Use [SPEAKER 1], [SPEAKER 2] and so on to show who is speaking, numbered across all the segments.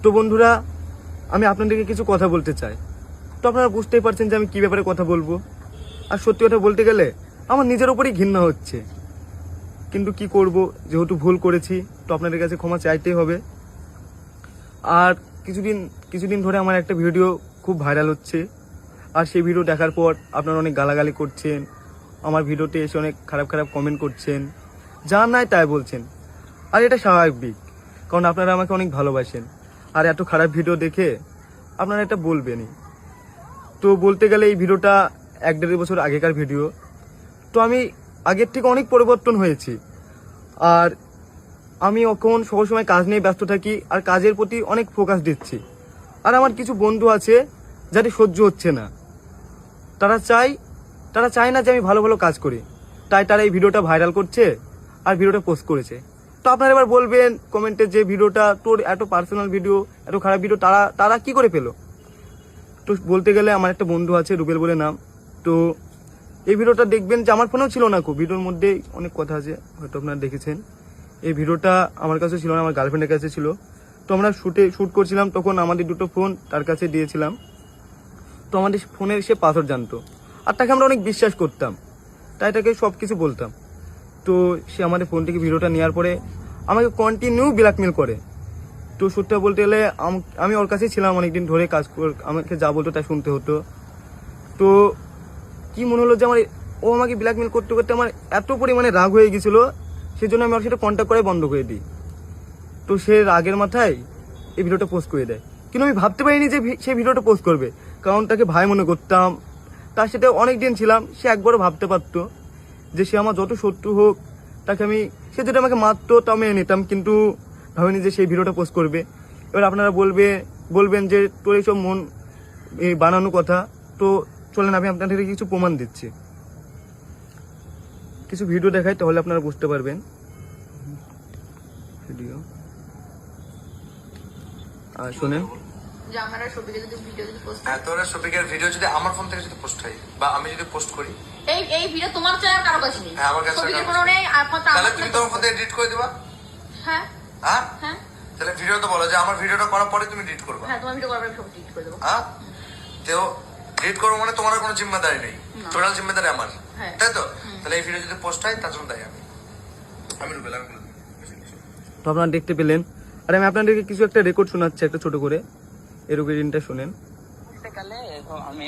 [SPEAKER 1] তো বন্ধুরা, আমি আপনাদেরকে কিছু কথা বলতে চাই। তো আপনারা বুঝতেই পারছেন যে আমি কী ব্যাপারে কথা বলবো। আর সত্যি কথা বলতে গেলে আমার নিজের ওপরই ঘৃণা হচ্ছে, কিন্তু কি করব, যেহেতু ভুল করেছি তো আপনাদের কাছে ক্ষমা চাইতেই হবে। আর কিছুদিন ধরে আমার একটা ভিডিও খুব ভাইরাল হচ্ছে, আর সেই ভিডিও দেখার পর আপনারা অনেক গালাগালি করছেন, আমার ভিডিওতে এসে অনেক খারাপ খারাপ কমেন্ট করছেন, যা নাই তাই বলছেন। আর এটা স্বাভাবিক, কারণ আপনারা আমাকে অনেক ভালোবাসেন। আর এত খারাপ ভিডিও দেখে আপনারা এটা বলবেনই। তো বলতে গেলে এই ভিডিওটা 1-1.5 বছর আগেকার ভিডিও। তো আমি আগের থেকে অনেক পরিবর্তন হয়েছি। আর আমি এখন সবসময় কাজ নিয়ে ব্যস্ত থাকি, আর কাজের প্রতি অনেক ফোকাস দিচ্ছি। আর আমার কিছু বন্ধু আছে যাদের সহ্য হচ্ছে না, তারা চায় না যে আমি ভালো ভালো কাজ করি, তাই তারা এই ভিডিওটা ভাইরাল করছে আর ভিডিওটা পোস্ট করেছে। তো আপনারা এবার বলবেন কমেন্টে যে ভিডিওটা তোর এত পার্সোনাল ভিডিও, এত খারাপ ভিডিও তারা কি করে পেলো। তো বলতে গেলে আমার একটা বন্ধু আছে, রুবেল বলে নাম। তো এই ভিডিওটা দেখবেন যে আমার ফোনেও ছিল না, ভিডিওর মধ্যে অনেক কথা আছে, হয়তো আপনারা দেখেছেন। এই ভিডিওটা আমার কাছে ছিল না, আমার গার্লফ্রেন্ডের কাছে ছিল। তো আমরা শ্যুট করছিলাম, তখন আমাদের দুটো ফোন তার কাছে দিয়েছিলাম। তো আমাদের ফোনের সে পাসওয়ার্ড জানতো, আর তাকে আমরা অনেক বিশ্বাস করতাম, তাই তাকে সব কিছু বলতাম। তো সে আমাদের ফোন থেকে ভিডিওটা নেওয়ার পরে আমাকে কন্টিনিউ ব্ল্যাকমেল করে। তো সত্যি বলতে গেলে আমি ওর কাছেই ছিলাম অনেকদিন ধরে, আমাকে যা বলতো তাই শুনতে হতো। তো কি মনে হলো যে ও আমাকে ব্ল্যাকমেল করতে করতে আমার এত পরিমাণে রাগ হয়ে গেছিল, সেজন্য আমি ওর সাথে কন্ট্যাক্ট করে বন্ধ করে দিই। তো সে রাগের মাথায় এই ভিডিওটা পোস্ট করে দেয়। কিন্তু আমি ভাবতে পারিনি যে সে ভিডিওটা পোস্ট করবে, কারণ তাকে ভাই মনে করতাম, তার সাথে অনেক দিন ছিলাম। সে একবারও ভাবতে পারতো যে সে আমার যত শত্রু হোক, সে যদি আমাকে মারতো তাও মেনে নিতাম, কিন্তু ভাবিনি যে সেই ভিডিওটা পোস্ট করবে। এবার আপনারা বলবেন যে তোর এইসব মন বানানো কথা। তো চলেন আমি আপনাদেরকে কিছু প্রমাণ দিচ্ছি, কিছু ভিডিও দেখাই, তাহলে আপনারা বুঝতে পারবেন। ভিডিও শোনেন।
[SPEAKER 2] তোরা শফিকের ভিডিও যদি আমার ফোন থেকে যদি পোস্ট হয় বা আমি যদি পোস্ট করি,
[SPEAKER 3] এই ভিডিও তোমার চ্যানেল কারো কাছে নেই।
[SPEAKER 2] হ্যাঁ, আমার কাছে
[SPEAKER 3] কোনো নেই।
[SPEAKER 2] তাহলে তুমি তোমার ফোন থেকে এডিট করে দিবা।
[SPEAKER 3] হ্যাঁ
[SPEAKER 2] হ্যাঁ
[SPEAKER 3] হ্যাঁ,
[SPEAKER 2] তাহলে ভিডিও তো বলো যে আমার ভিডিওটা করার পরে তুমি এডিট করবা।
[SPEAKER 3] হ্যাঁ তোমার ভিডিও করার পরে সব এডিট করে দেবো।
[SPEAKER 2] হ্যাঁ, তো এডিট করবো মানে তোমার কোনো জিম্মেদারি নেই, টোটাল জিম্মেদারি আমার, তাই তো? তাহলে এই ভিডিও যদি পোস্ট হয় তার জন্য দায়ী আমি রুবেল।
[SPEAKER 1] তো আপনারা দেখতে পেলেন। আর আমি আপনাদেরকে কিছু একটা রেকর্ড শোনাচ্ছি, একটা ছোট করে, এই রেকর্ডিংটা শোনেন।
[SPEAKER 4] আমি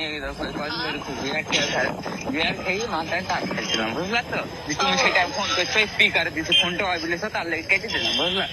[SPEAKER 4] মাথায় টাক খেয়েছিলাম, বুঝলা তো? তুমি সেটা ফোন করছো, স্পিকার দিচ্ছি, ফোনটা অবিলেছো, তার লেগে কেটে দিলাম, বুঝলা?